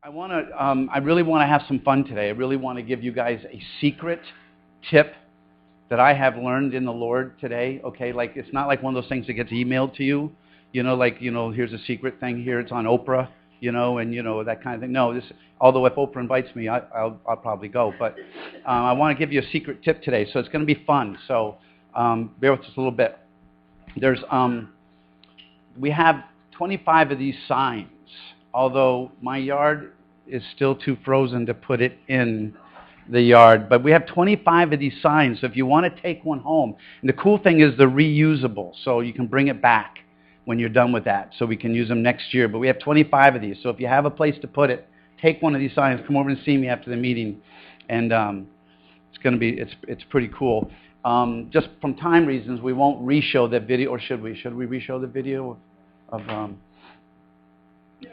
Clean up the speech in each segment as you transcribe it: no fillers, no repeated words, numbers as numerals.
I really want to have some fun today. I really want to give you guys a secret tip that I have learned in the Lord today. Okay, like it's not like one of those things that gets emailed to you. Here's a secret thing here. It's on Oprah, and that kind of thing. No, although if Oprah invites me, I'll probably go. But I want to give you a secret tip today, so it's going to be fun. So bear with us a little bit. We have 25 of these signs. Although my yard is still too frozen to put it in the yard. But we have 25 of these signs, so if you want to take one home. And the cool thing is they're reusable, so you can bring it back when you're done with that, so we can use them next year. But we have 25 of these, so if you have a place to put it, take one of these signs, come over and see me after the meeting. And it's going to be, it's pretty cool. Just from time reasons, we won't re-show that video, or should we? Should we re-show the video of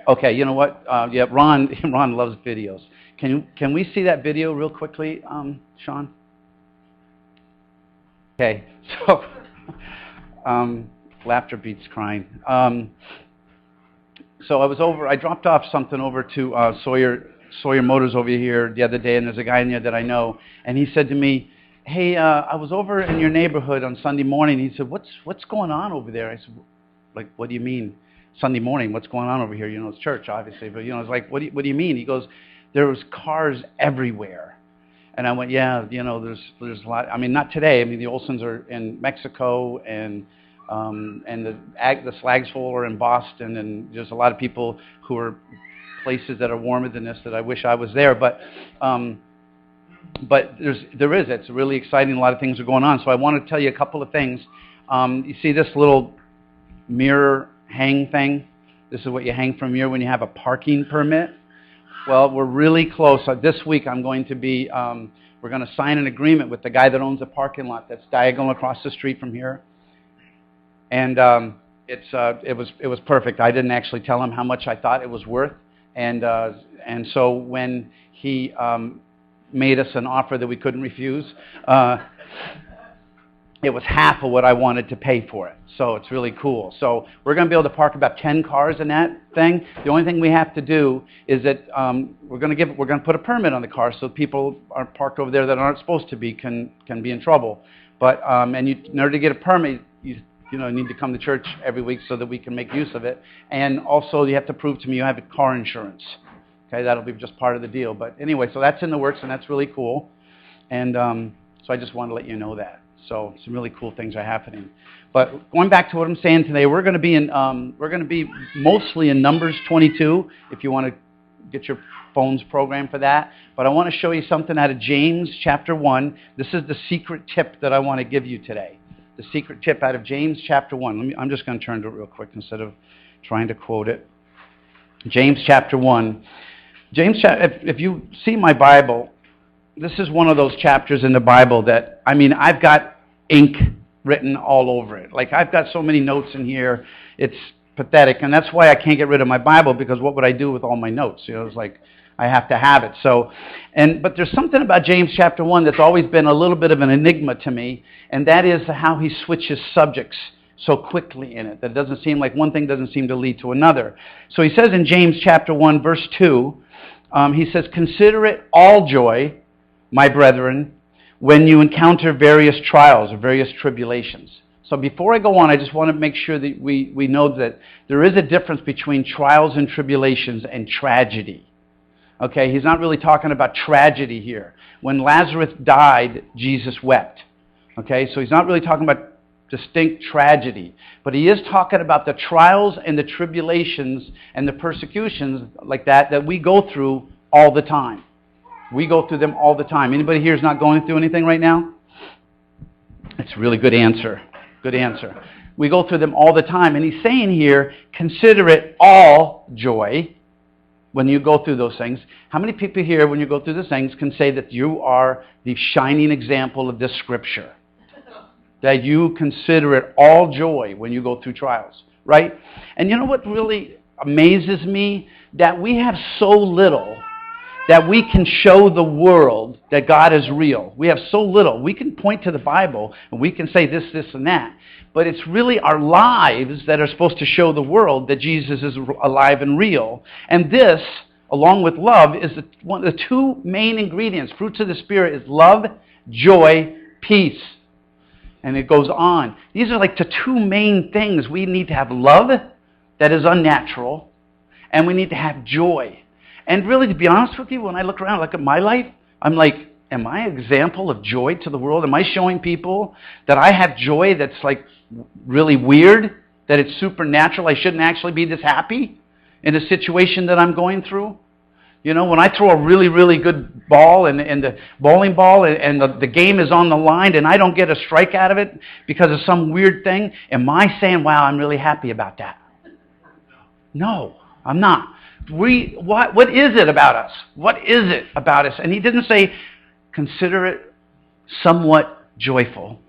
Okay, you know what? Yeah, Ron loves videos. Can we see that video real quickly, Sean? Okay, so laughter beats crying. So I dropped off something over to Sawyer Motors over here the other day, and there's a guy in there that I know, and he said to me, "Hey, I was over in your neighborhood on Sunday morning." He said, "What's going on over there?" I said, "Like, what do you mean? Sunday morning, what's going on over here?" It's church, obviously, but it's like, what do you mean? He goes, "There was cars everywhere." And I went, "Yeah, there's a lot. I mean, not today. I mean, the Olsons are in Mexico, and the Slagsville are in Boston, and there's a lot of people who are places that are warmer than this that I wish I was there. But it's really exciting. A lot of things are going on. So I want to tell you a couple of things. You see this little mirror hang thing? This is what you hang from here when you have a parking permit. Well, we're really close. This week I'm going to be, we're going to sign an agreement with the guy that owns a parking lot that's diagonal across the street from here. And it was perfect. I didn't actually tell him how much I thought it was worth. And so when he made us an offer that we couldn't refuse, it was half of what I wanted to pay for it. So it's really cool. So we're going to be able to park about 10 cars in that thing. The only thing we have to do is that we're going to put a permit on the car, so people are parked over there that aren't supposed to be can be in trouble. But in order to get a permit, you need to come to church every week so that we can make use of it. And also you have to prove to me you have car insurance. Okay, that'll be just part of the deal. But anyway, so that's in the works, and that's really cool. And so I just wanted to let you know that. So some really cool things are happening. But going back to what I'm saying today, we're going to be mostly in Numbers 22. If you want to get your phones programmed for that. But I want to show you something out of James chapter 1. This is the secret tip that I want to give you today. The secret tip out of James chapter 1. I'm just going to turn to it real quick instead of trying to quote it. James chapter 1. If you see my Bible, this is one of those chapters in the Bible that, I've got ink written all over it. Like, I've got so many notes in here, it's pathetic. And that's why I can't get rid of my Bible, because what would I do with all my notes? It's like, I have to have it. But there's something about James chapter 1 that's always been a little bit of an enigma to me, and that is how he switches subjects so quickly in it. That it doesn't seem like one thing doesn't seem to lead to another. So he says in James chapter 1, verse 2, he says, "Consider it all joy, my brethren, when you encounter various trials or various tribulations." So before I go on, I just want to make sure that we know that there is a difference between trials and tribulations and tragedy. Okay, he's not really talking about tragedy here. When Lazarus died, Jesus wept. Okay, so he's not really talking about distinct tragedy. But he is talking about the trials and the tribulations and the persecutions like that we go through all the time. We go through them all the time. Anybody here is not going through anything right now? It's a really good answer. Good answer. We go through them all the time. And he's saying here, consider it all joy when you go through those things. How many people here, when you go through those things, can say that you are the shining example of this scripture? That you consider it all joy when you go through trials, right? And you know what really amazes me? That we have so little that we can show the world that God is real. We have so little. We can point to the Bible and we can say this, and that. But it's really our lives that are supposed to show the world that Jesus is alive and real. And this, along with love, is one of the two main ingredients. Fruits of the Spirit is love, joy, peace. And it goes on. These are like the two main things. We need to have love that is unnatural, and we need to have joy. And really, to be honest with you, when I look around, look at my life, I'm like, am I an example of joy to the world? Am I showing people that I have joy that's like really weird, that it's supernatural? I shouldn't actually be this happy in a situation that I'm going through? You know, when I throw a really, really good ball and the bowling ball and the game is on the line and I don't get a strike out of it because of some weird thing, am I saying, wow, I'm really happy about that? No, I'm not. What is it about us? What is it about us? And he didn't say, consider it somewhat joyful.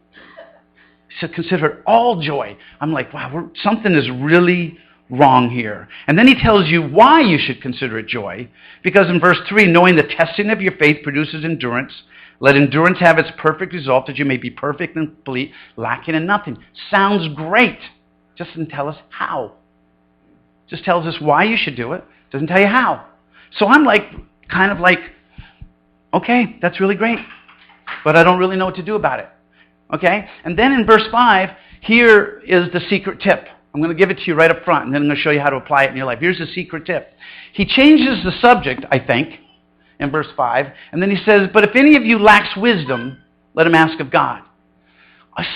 He said, consider it all joy. I'm like, wow, something is really wrong here. And then he tells you why you should consider it joy. Because in verse 3, knowing the testing of your faith produces endurance, let endurance have its perfect result, that you may be perfect and complete, lacking in nothing. Sounds great. Just doesn't tell us how. Just tells us why you should do it. Doesn't tell you how. So I'm like, kind of like, okay, that's really great. But I don't really know what to do about it. Okay? And then in verse 5, here is the secret tip. I'm going to give it to you right up front, and then I'm going to show you how to apply it in your life. Here's the secret tip. He changes the subject, I think, in verse 5, and then he says, but if any of you lacks wisdom, let him ask of God.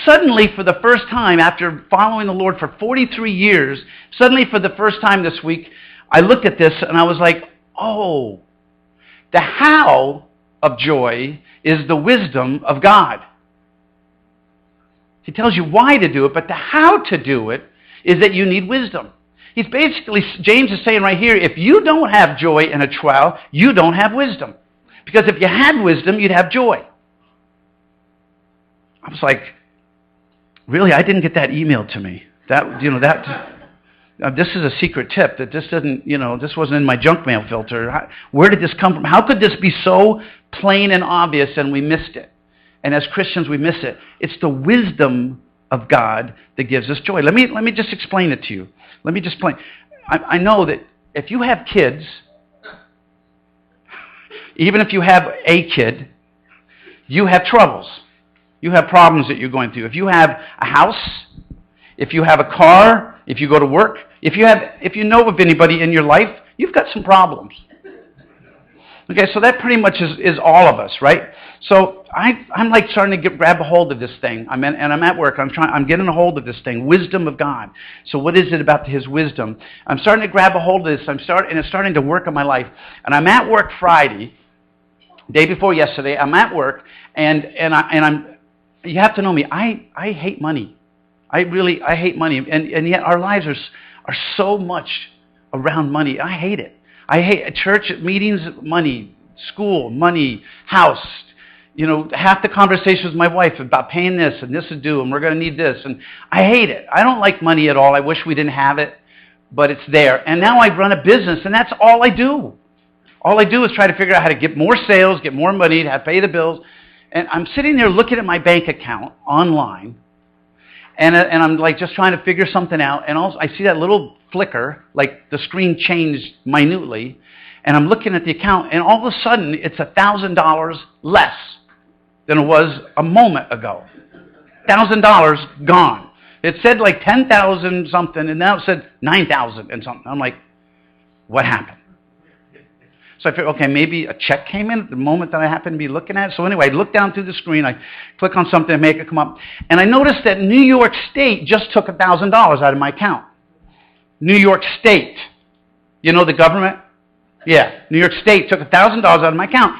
Suddenly, for the first time, after following the Lord for 43 years, suddenly for the first time this week, I looked at this and I was like, oh, the how of joy is the wisdom of God. He tells you why to do it, but the how to do it is that you need wisdom. He's basically, James is saying right here, if you don't have joy in a trial, you don't have wisdom. Because if you had wisdom, you'd have joy. I was like, really, I didn't get that email to me. This is a secret tip that this wasn't in my junk mail filter. Where did this come from? How could this be so plain and obvious and we missed it? And as Christians, we miss it. It's the wisdom of God that gives us joy. Let me just explain it to you. Let me just explain. I know that if you have kids, even if you have a kid, you have troubles. You have problems that you're going through. If you have a house, if you have a car, if you go to work, if you know of anybody in your life, you've got some problems. Okay, so that pretty much is all of us, right? So I'm like starting to grab a hold of this thing. I'm at work. I'm getting a hold of this thing, wisdom of God. So what is it about His wisdom? I'm starting to grab a hold of this. And it's starting to work in my life. And I'm at work Friday, day before yesterday. I'm at work, and I'm. You have to know me. I hate money. I hate money, and yet our lives are so much around money. I hate it. I hate church meetings, money, school, money, house. Half the conversations with my wife about paying this and this is due and we're going to need this. And I hate it. I don't like money at all. I wish we didn't have it, but it's there. And now I run a business and that's all I do. All I do is try to figure out how to get more sales, get more money, to pay the bills. And I'm sitting there looking at my bank account online and I'm like just trying to figure something out. And also I see that little flicker, like the screen changed minutely. And I'm looking at the account and all of a sudden it's $1,000 less than it was a moment ago. $1,000 gone. It said like 10,000 something, and now it said 9,000 and something. I'm like, what happened? So I figured, okay, maybe a check came in at the moment that I happened to be looking at it. So anyway, I look down through the screen, I click on something to make it come up, and I noticed that New York State just took $1,000 out of my account. New York State. You know the government? Yeah, New York State took $1,000 out of my account.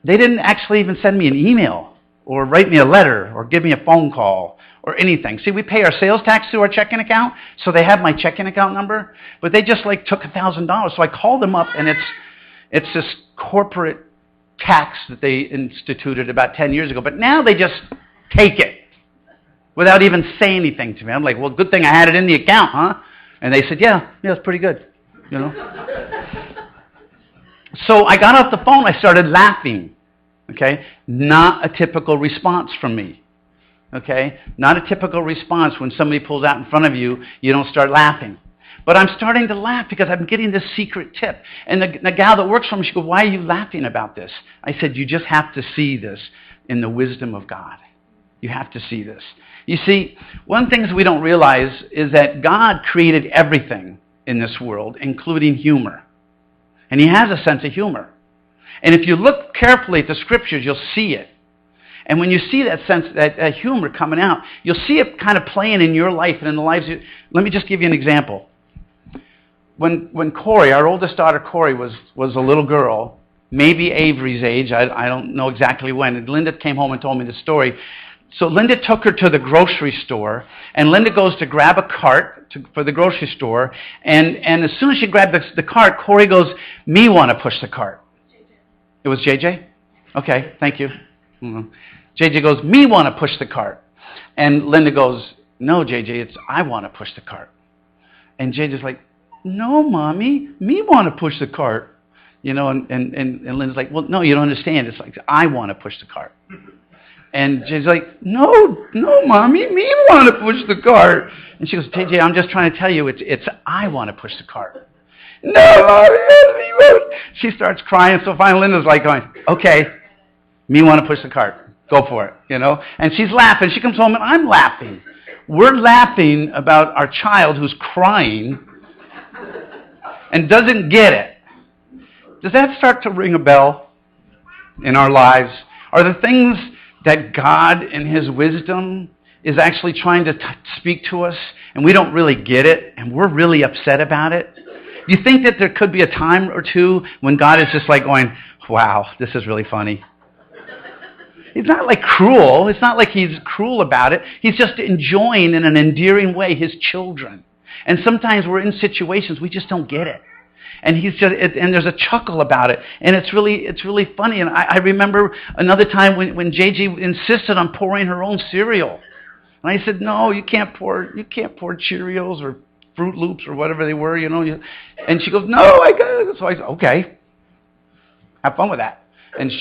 They didn't actually even send me an email or write me a letter or give me a phone call or anything. See, we pay our sales tax through our checking account, so they have my checking account number, but they just like took $1,000. So I called them up, and it's this corporate tax that they instituted about 10 years ago, but now they just take it without even saying anything to me. I'm like, well, good thing I had it in the account, huh? And they said, yeah, it's pretty good, So I got off the phone, I started laughing, okay? Not a typical response from me, okay? Not a typical response when somebody pulls out in front of you, you don't start laughing. But I'm starting to laugh because I'm getting this secret tip. And the gal that works for me, she goes, why are you laughing about this? I said, you just have to see this in the wisdom of God. You have to see this. You see, one of the things we don't realize is that God created everything in this world, including humor. And he has a sense of humor. And if you look carefully at the scriptures, you'll see it. And when you see that sense, that humor coming out, you'll see it kind of playing in your life and in the lives of... Let me just give you an example. When Corey, our oldest daughter Corey, was a little girl, maybe Avery's age, I don't know exactly when, and Linda came home and told me the story. So Linda took her to the grocery store, and Linda goes to grab a cart for the grocery store, and as soon as she grabbed the cart, Corey goes, me want to push the cart. It was JJ? Okay, thank you. JJ goes, me want to push the cart. And Linda goes, no, JJ, it's I want to push the cart. And JJ's like, no, Mommy, me want to push the cart. You know, and Linda's like, well, no, you don't understand. It's like, I want to push the cart. And JJ's like, no, Mommy, me want to push the cart. And she goes, JJ, I'm just trying to tell you, it's I want to push the cart. No, Mommy, she starts crying. So finally Linda's like going, okay, me want to push the cart. Go for it, you know. And she's laughing. She comes home and I'm laughing. We're laughing about our child who's crying and doesn't get it. Does that start to ring a bell in our lives? Are the things that God in his wisdom is actually trying to speak to us and we don't really get it and we're really upset about it? Do you think that there could be a time or two when God is just like going, wow, this is really funny? He's not like cruel. It's not like he's cruel about it. He's just enjoying in an endearing way his children. And sometimes we're in situations we just don't get it. And and there's a chuckle about it. And it's really funny. And I remember another time when JJ insisted on pouring her own cereal. And I said, no, you can't pour Cheerios or Fruit Loops or whatever they were, you know. And she goes, no, I got it. So I said, okay, have fun with that. And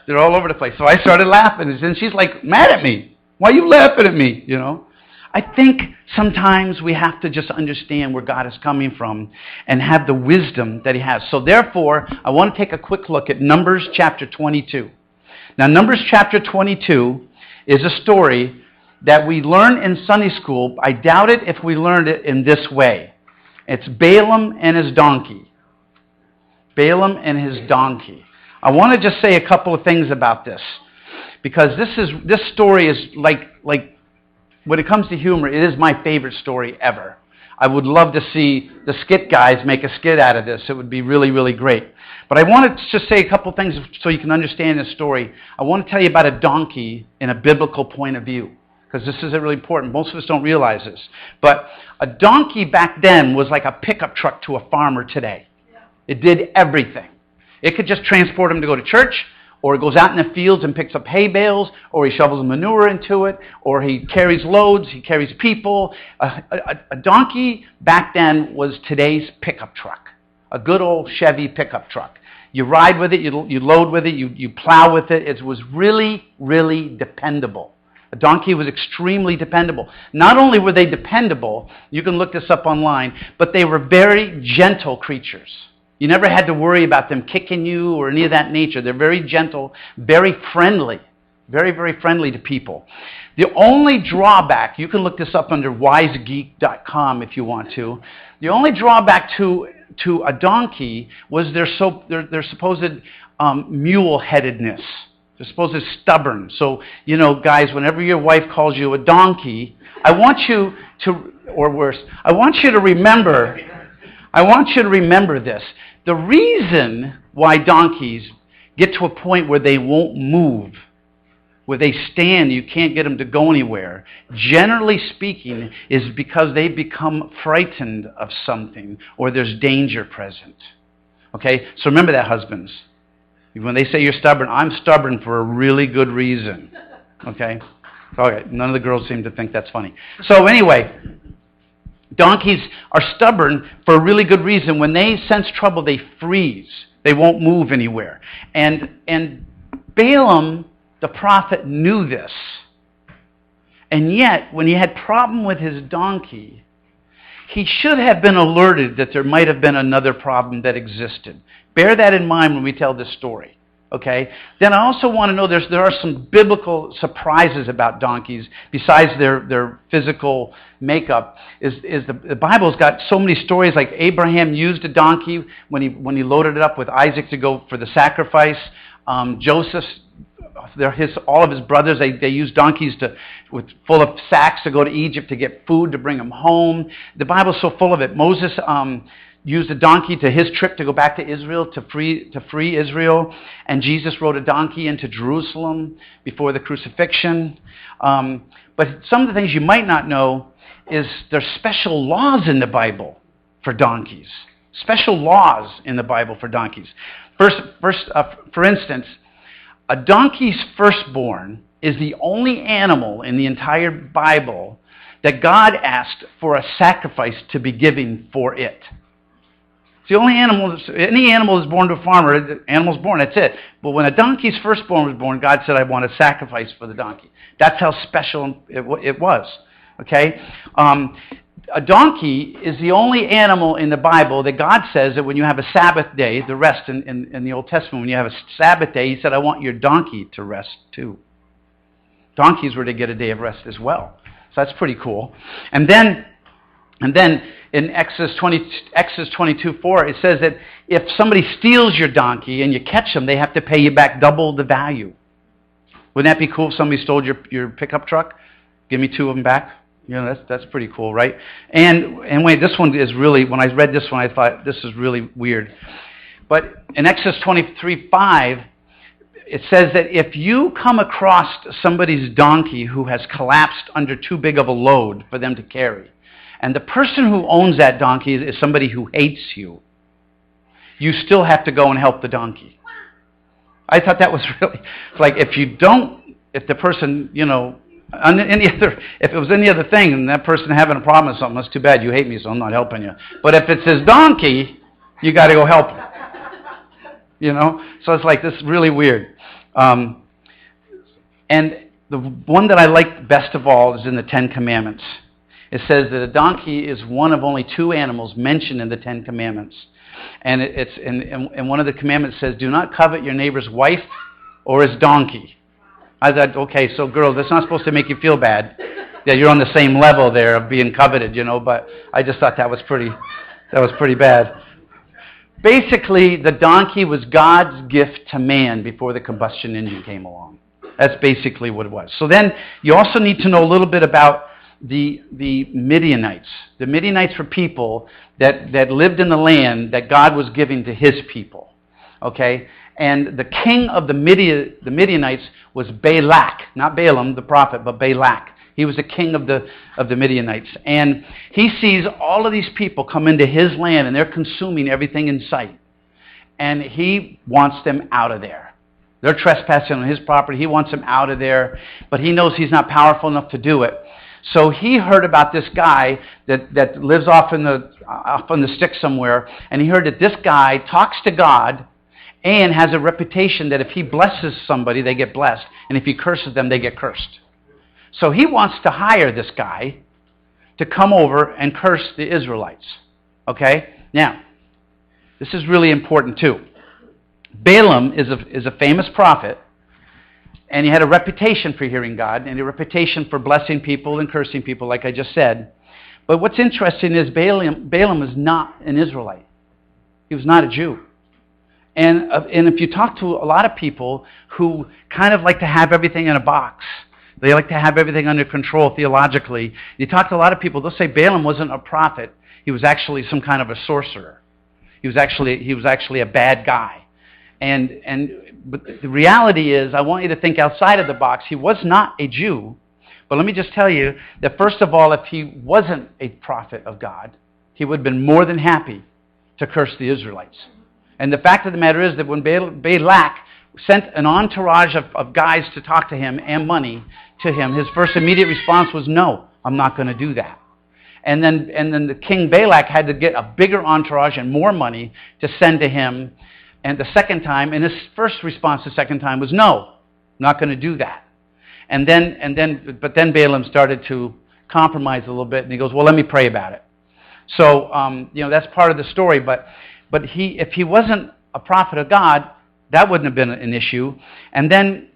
they're all over the place. So I started laughing. And she's like, mad at me. Why are you laughing at me, you know? I think sometimes we have to just understand where God is coming from and have the wisdom that he has. So therefore, I want to take a quick look at Numbers chapter 22. Now, Numbers chapter 22 is a story that we learn in Sunday school. I doubt it if we learned it in this way. It's Balaam and his donkey. Balaam and his donkey. I want to just say a couple of things about this, because this story is like when it comes to humor, it is my favorite story ever. I would love to see the skit guys make a skit out of this. It would be really, really great. But I want to just say a couple things so you can understand this story. I want to tell you about a donkey in a biblical point of view, because this is really important. Most of us don't realize this. But a donkey back then was like a pickup truck to a farmer today. It did everything. It could just transport him to go to church, or he goes out in the fields and picks up hay bales, or he shovels manure into it, or he carries loads, he carries people. A donkey back then was today's pickup truck, a good old Chevy pickup truck. You ride with it, you load with it, you plow with it. It was really, really dependable. A donkey was extremely dependable. Not only were they dependable, you can look this up online, but they were very gentle creatures. You never had to worry about them kicking you or any of that nature. They're very gentle, very friendly, very, very friendly to people. The only drawback, you can look this up under wisegeek.com if you want to. The only drawback to a donkey was their supposed mule-headedness. They're supposed to be stubborn. So, you know, guys, whenever your wife calls you a donkey, I want you to, or worse, I want you to remember this. The reason why donkeys get to a point where they won't move, where they stand, you can't get them to go anywhere, generally speaking, is because they become frightened of something or there's danger present. Okay? So remember that, husbands. When they say you're stubborn, I'm stubborn for a really good reason. Okay? Okay, none of the girls seem to think that's funny. So anyway, donkeys are stubborn for a really good reason. When they sense trouble, they freeze. They won't move anywhere. And Balaam, the prophet, knew this. And yet, when he had problem with his donkey, he should have been alerted that there might have been another problem that existed. Bear that in mind when we tell this story. Okay? Then I also want to know there are some biblical surprises about donkeys besides their physical makeup. The Bible's got so many stories, like Abraham used a donkey when he loaded it up with Isaac to go for the sacrifice. Joseph, all of his brothers, they used donkeys full of sacks to go to Egypt to get food to bring them home. The Bible's so full of it. Moses used a donkey to his trip to go back to Israel to free Israel, and Jesus rode a donkey into Jerusalem before the crucifixion. But some of the things you might not know is there's special laws in the Bible for donkeys. Special laws in the Bible for donkeys. For instance, a donkey's firstborn is the only animal in the entire Bible that God asked for a sacrifice to be given for it. It's the only animal, any animal is born to a farmer, the animal's born, that's it. But when a donkey's firstborn was born, God said, I want a sacrifice for the donkey. That's how special it was. Okay? A donkey is the only animal in the Bible that God says that when you have a Sabbath day, the rest in the Old Testament, when you have a Sabbath day, He said, I want your donkey to rest too. Donkeys were to get a day of rest as well. So that's pretty cool. And then in Exodus 22:4, it says that if somebody steals your donkey and you catch them, they have to pay you back double the value. Wouldn't that be cool if somebody stole your pickup truck? Give me 2 of them back. You know, that's pretty cool, right? And wait, this one is really, when I read this one, I thought, this is really weird. But in Exodus 23:5, it says that if you come across somebody's donkey who has collapsed under too big of a load for them to carry, and the person who owns that donkey is somebody who hates you, you still have to go and help the donkey. I thought that was really, like, if the person, you know, if it was any other thing and that person having a problem with something, that's too bad, you hate me, so I'm not helping you. But if it's his donkey, you got to go help him. You know? So it's like, this is really weird. And the one that I like best of all is in the Ten Commandments. It says that a donkey is one of only 2 animals mentioned in the Ten Commandments. And and one of the commandments says, do not covet your neighbor's wife or his donkey. I thought, okay, so girl, that's not supposed to make you feel bad that you're on the same level there of being coveted, you know, but I just thought that was pretty bad. Basically, the donkey was God's gift to man before the combustion engine came along. That's basically what it was. So then you also need to know a little bit about the Midianites. The Midianites were people that lived in the land that God was giving to His people. Okay? And the king of the Midianites was Balak, not Balaam, the prophet, but Balak. He was the king of the Midianites. And he sees all of these people come into his land, and they're consuming everything in sight. And he wants them out of there. They're trespassing on his property. He wants them out of there, but he knows he's not powerful enough to do it. So he heard about this guy that lives off on the sticks somewhere, and he heard that this guy talks to God and has a reputation that if he blesses somebody, they get blessed, and if he curses them, they get cursed. So he wants to hire this guy to come over and curse the Israelites. Okay? Now, this is really important too. Balaam is a famous prophet, and he had a reputation for hearing God, and a reputation for blessing people and cursing people, like I just said. But what's interesting is Balaam is not an Israelite. He was not a Jew. And if you talk to a lot of people who kind of like to have everything in a box, they like to have everything under control theologically. You talk to a lot of people, they'll say Balaam wasn't a prophet. He was actually some kind of a sorcerer. He was actually a bad guy. But the reality is, I want you to think outside of the box. He was not a Jew. But let me just tell you that first of all, if he wasn't a prophet of God, he would have been more than happy to curse the Israelites. And the fact of the matter is that when Balak sent an entourage of guys to talk to him and money to him, his first immediate response was, no, I'm not going to do that. And then the king Balak had to get a bigger entourage and more money to send to him. And the second time, and his first response the second time was, no, I'm not going to do that. But then Balaam started to compromise a little bit, and he goes, well, let me pray about it. So, that's part of the story. But if he wasn't a prophet of God, that wouldn't have been an issue. And then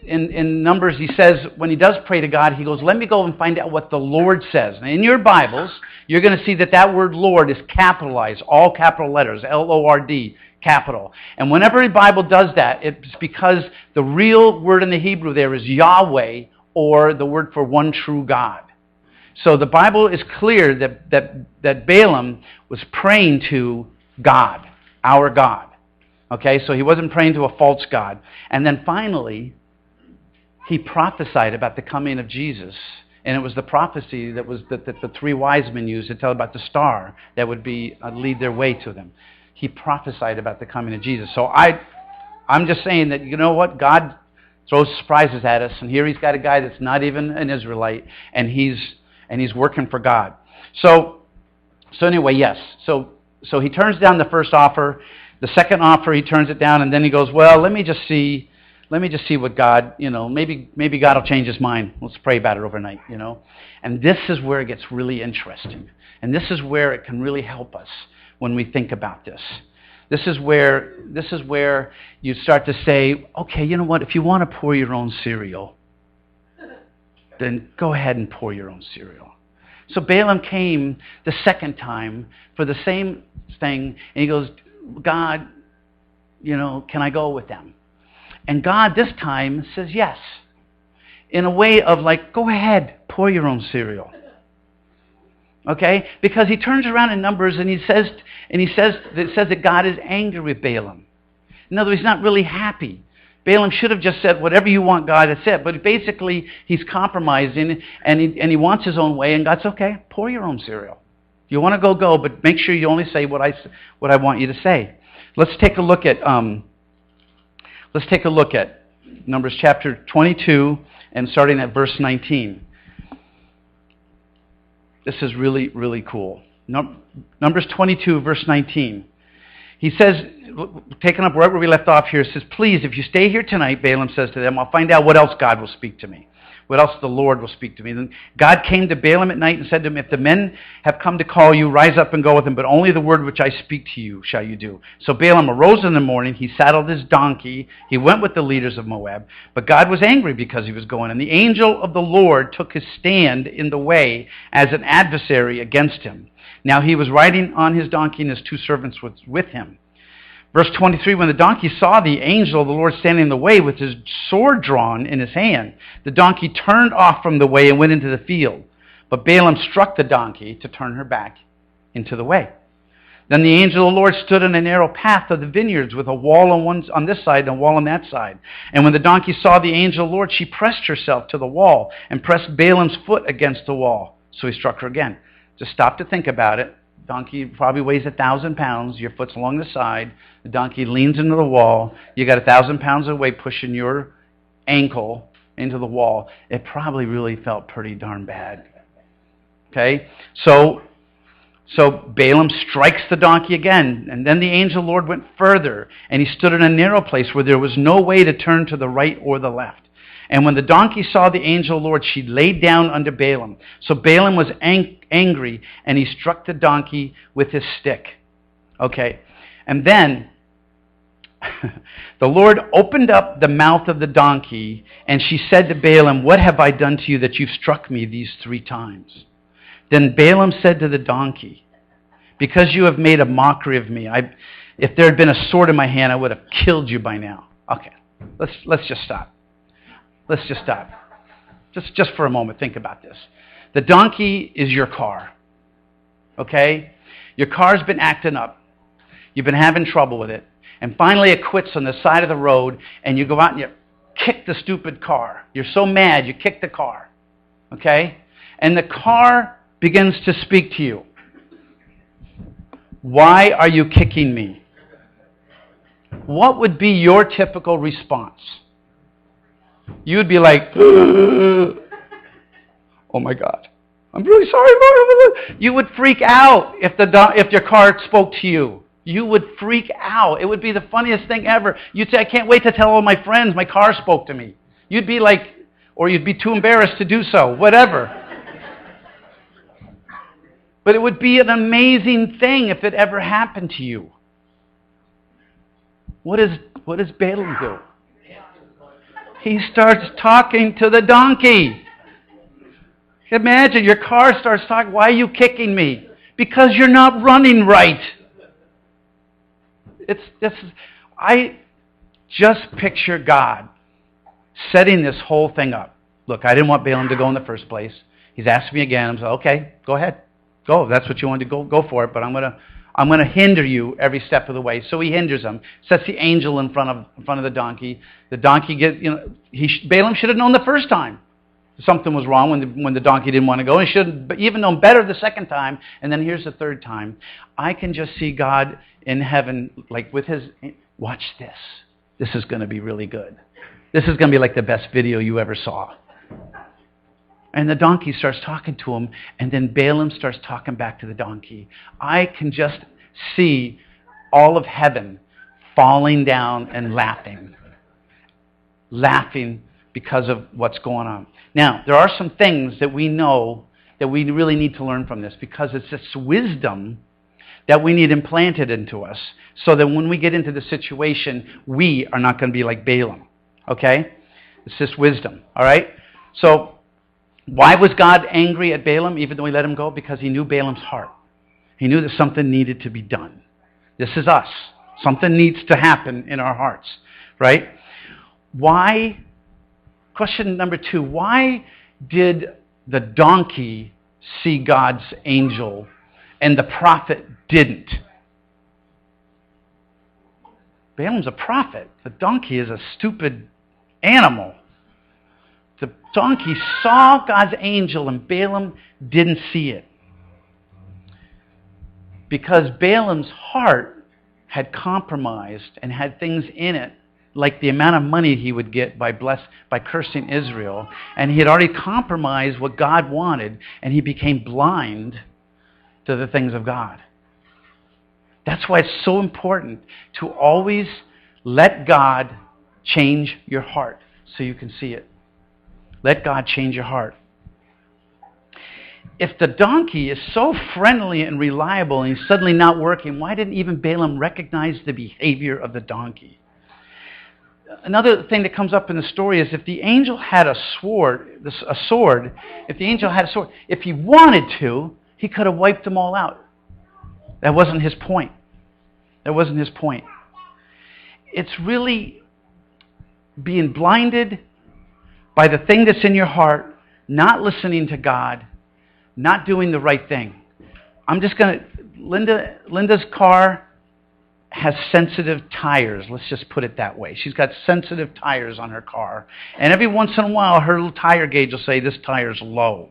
in Numbers, he says, when he does pray to God, he goes, let me go and find out what the Lord says. And in your Bibles, you're going to see that word Lord is capitalized, all capital letters, Lord, capital. And whenever the Bible does that, it's because the real word in the Hebrew there is Yahweh, or the word for one true God. So the Bible is clear that Balaam was praying to God, our God. Okay, so he wasn't praying to a false god. And then finally, he prophesied about the coming of Jesus. And it was the prophecy that the three wise men used to tell about the star that would lead their way to them. He prophesied about the coming of Jesus. So I'm just saying that, you know what? God throws surprises at us. And here he's got a guy that's not even an Israelite. And he's working for God. So anyway, yes. So he turns down the first offer. The second offer, he turns it down. And then he goes, well, let me just see what God, maybe God will change his mind. Let's pray about it overnight, And this is where it gets really interesting. And this is where it can really help us when we think about this. This is where you start to say, okay, you know what? If you want to pour your own cereal, then go ahead and pour your own cereal. So Balaam came the second time for the same thing, and he goes, God, can I go with them? And God this time says yes, in a way of like, go ahead, pour your own cereal. Okay? Because he turns around in Numbers and it says that God is angry with Balaam. In other words, he's not really happy. Balaam should have just said, whatever you want, God, that's it. But basically, he's compromising and he wants his own way. And God's okay, pour your own cereal. You want to go, but make sure you only say what I want you to say. Let's take a look at Numbers chapter 22 and starting at verse 19. This is really, really cool. Numbers 22, verse 19. He says, taking up right where we left off here, it says, please, if you stay here tonight, Balaam says to them, I'll find out what else God will speak to me. What else the Lord will speak to me. Then God came to Balaam at night and said to him, if the men have come to call you, rise up and go with them, but only the word which I speak to you shall you do. So Balaam arose in the morning, he saddled his donkey, he went with the leaders of Moab, but God was angry because he was going. And the angel of the Lord took his stand in the way as an adversary against him. Now he was riding on his donkey, and his two servants were with him. Verse 23, when the donkey saw the angel of the Lord standing in the way with his sword drawn in his hand, the donkey turned off from the way and went into the field. But Balaam struck the donkey to turn her back into the way. Then the angel of the Lord stood in a narrow path of the vineyards with a wall on this side and a wall on that side. And when the donkey saw the angel of the Lord, she pressed herself to the wall and pressed Balaam's foot against the wall. So he struck her again. Just stop to think about it. Donkey probably weighs 1,000 pounds. Your foot's along the side. The donkey leans into the wall. You got 1,000 pounds of weight pushing your ankle into the wall. It probably really felt pretty darn bad. Okay? So Balaam strikes the donkey again. And then the angel of the Lord went further. And he stood in a narrow place where there was no way to turn to the right or the left. And when the donkey saw the angel of the Lord, she laid down under Balaam. So Balaam was angry, and he struck the donkey with his stick. Okay, and then the Lord opened up the mouth of the donkey, and she said to Balaam, what have I done to you that you've struck me these 3 times? Then Balaam said to the donkey, because you have made a mockery of me, if there had been a sword in my hand, I would have killed you by now. Okay, let's just stop. Let's just stop. Just for a moment, think about this. The donkey is your car, okay? Your car's been acting up. You've been having trouble with it. And finally it quits on the side of the road, and you go out and you kick the stupid car. You're so mad, you kick the car, okay? And the car begins to speak to you. Why are you kicking me? What would be your typical response? You would be like, oh my God, I'm really sorry. You would freak out if your car spoke to you. You would freak out. It would be the funniest thing ever. You'd say, I can't wait to tell all my friends my car spoke to me. You'd be like, or you'd be too embarrassed to do so, whatever. But it would be an amazing thing if it ever happened to you. What does Balaam do? He starts talking to the donkey. Imagine your car starts talking. Why are you kicking me? Because you're not running right. I just picture God setting this whole thing up. Look, I didn't want Balaam to go in the first place. He's asked me again. I'm saying, okay, go ahead. Go. If that's what you want to go for it. But I'm going to hinder you every step of the way. So he hinders him. Sets the angel in front of the donkey. The donkey gets, Balaam should have known the first time something was wrong when the donkey didn't want to go. He should have even known better the second time. And then here's the third time. I can just see God in heaven, like with his, watch this. This is going to be really good. This is going to be like the best video you ever saw. And the donkey starts talking to him, and then Balaam starts talking back to the donkey. I can just see all of heaven falling down and laughing. Laughing because of what's going on. Now, there are some things that we know that we really need to learn from this, because it's this wisdom that we need implanted into us, so that when we get into the situation, we are not going to be like Balaam. Okay? It's this wisdom. All right? So, why was God angry at Balaam even though he let him go? Because he knew Balaam's heart. He knew that something needed to be done. This is us. Something needs to happen in our hearts. Right? Why? Question number 2. Why did the donkey see God's angel and the prophet didn't? Balaam's a prophet. The donkey is a stupid animal. The donkey saw God's angel and Balaam didn't see it. Because Balaam's heart had compromised and had things in it, like the amount of money he would get by cursing Israel. And he had already compromised what God wanted, and he became blind to the things of God. That's why it's so important to always let God change your heart so you can see it. Let God change your heart. If the donkey is so friendly and reliable and he's suddenly not working, why didn't even Balaam recognize the behavior of the donkey? Another thing that comes up in the story is if the angel had a sword, if the angel had a sword, if he wanted to, he could have wiped them all out. That wasn't his point. That wasn't his point. It's really being blinded by the thing that's in your heart, not listening to God, not doing the right thing. Linda's car has sensitive tires. Let's just put it that way. She's got sensitive tires on her car. And every once in a while, her little tire gauge will say, this tire's low.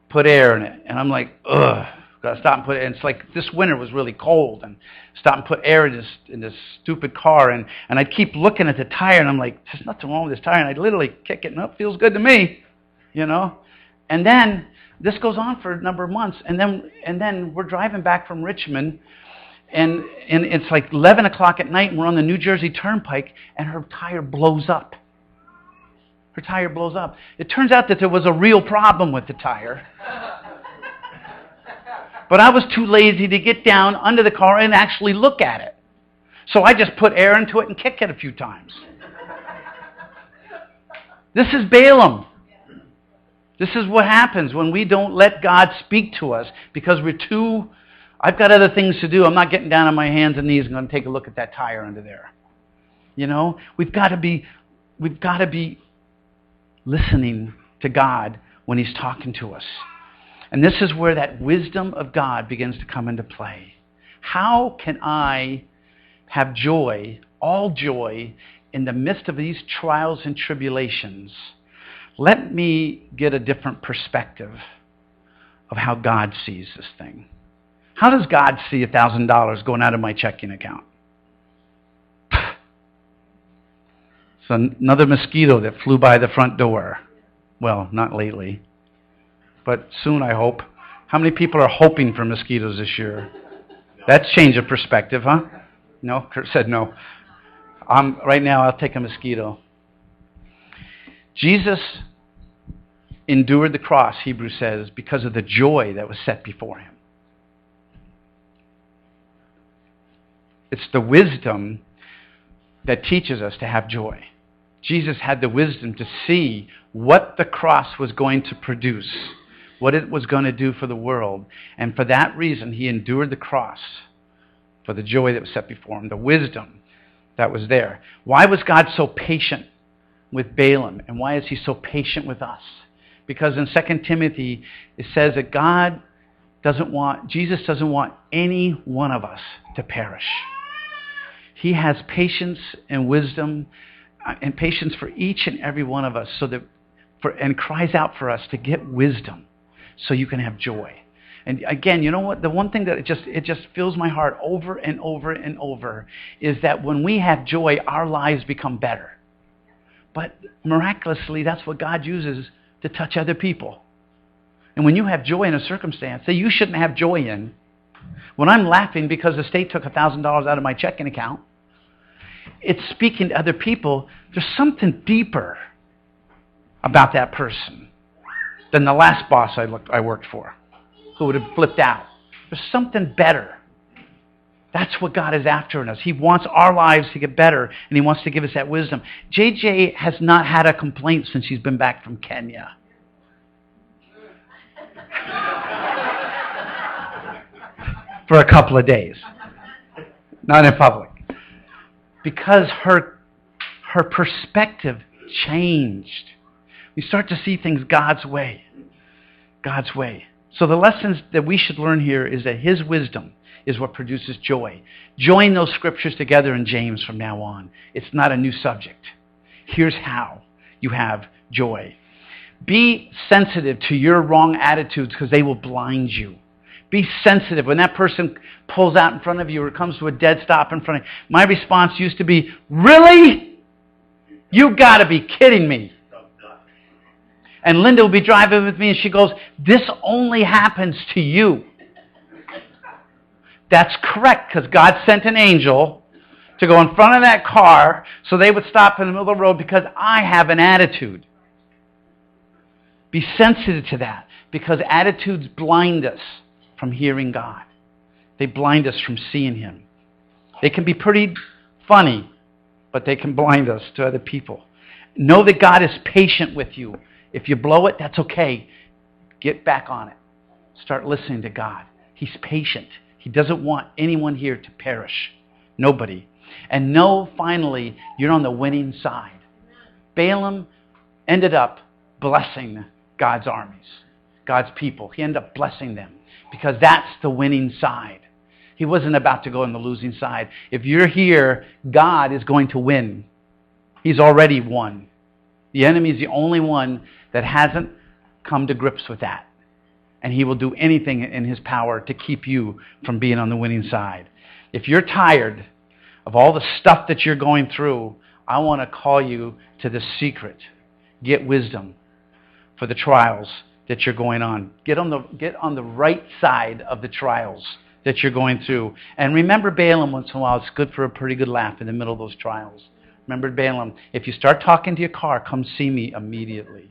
Put air in it. And I'm like, ugh. Gotta stop and put it. And it's like this winter was really cold, and stop and put air in this stupid car. And I'd keep looking at the tire, and I'm like, there's nothing wrong with this tire. And I'd literally kick it, and it feels good to me, And then this goes on for a number of months, and then we're driving back from Richmond, and it's like 11 o'clock at night, and we're on the New Jersey Turnpike, and her tire blows up. Her tire blows up. It turns out that there was a real problem with the tire. But I was too lazy to get down under the car and actually look at it. So I just put air into it and kicked it a few times. This is Balaam. This is what happens when we don't let God speak to us because I've got other things to do. I'm not getting down on my hands and knees and going to take a look at that tire under there. We've got to be listening to God when He's talking to us. And this is where that wisdom of God begins to come into play. How can I have joy, all joy, in the midst of these trials and tribulations? Let me get a different perspective of how God sees this thing. How does God see $1,000 going out of my checking account? It's another mosquito that flew by the front door. Well, not lately. But soon, I hope. How many people are hoping for mosquitoes this year? That's change of perspective, huh? No? Kurt said no. Right now, I'll take a mosquito. Jesus endured the cross, Hebrews says, because of the joy that was set before Him. It's the wisdom that teaches us to have joy. Jesus had the wisdom to see what the cross was going to produce, what it was going to do for the world. And for that reason, he endured the cross for the joy that was set before him, the wisdom that was there. Why was God so patient with Balaam? And why is he so patient with us? Because in 2 Timothy, it says that Jesus doesn't want any one of us to perish. He has patience and wisdom and patience for each and every one of us, and cries out for us to get wisdom so you can have joy. And again, you know what? The one thing that it just fills my heart over and over and over is that when we have joy, our lives become better. But miraculously, that's what God uses to touch other people. And when you have joy in a circumstance that you shouldn't have joy in, when I'm laughing because the state took $1,000 out of my checking account, it's speaking to other people. There's something deeper about that person than the last boss I worked for, who would have flipped out. There's something better. That's what God is after in us. He wants our lives to get better, and he wants to give us that wisdom. JJ has not had a complaint since she's been back from Kenya. For a couple of days. Not in public. Because her perspective changed. We start to see things God's way. God's way. So the lessons that we should learn here is that his wisdom is what produces joy. Join those scriptures together in James from now on. It's not a new subject. Here's how you have joy. Be sensitive to your wrong attitudes because they will blind you. Be sensitive. When that person pulls out in front of you or comes to a dead stop in front of you, my response used to be, really? You got to be kidding me. And Linda will be driving with me and she goes, this only happens to you. That's correct, because God sent an angel to go in front of that car so they would stop in the middle of the road because I have an attitude. Be sensitive to that, because attitudes blind us from hearing God. They blind us from seeing him. They can be pretty funny, but they can blind us to other people. Know that God is patient with you. If you blow it, that's okay. Get back on it. Start listening to God. He's patient. He doesn't want anyone here to perish. Nobody. And know, finally, you're on the winning side. Balaam ended up blessing God's armies, God's people. He ended up blessing them because that's the winning side. He wasn't about to go on the losing side. If you're here, God is going to win. He's already won. The enemy is the only one that hasn't come to grips with that. And he will do anything in his power to keep you from being on the winning side. If you're tired of all the stuff that you're going through, I want to call you to the secret. Get wisdom for the trials that you're going on. Get on the right side of the trials that you're going through. And remember Balaam once in a while. It's good for a pretty good laugh in the middle of those trials. Remember Balaam. If you start talking to your car, come see me immediately.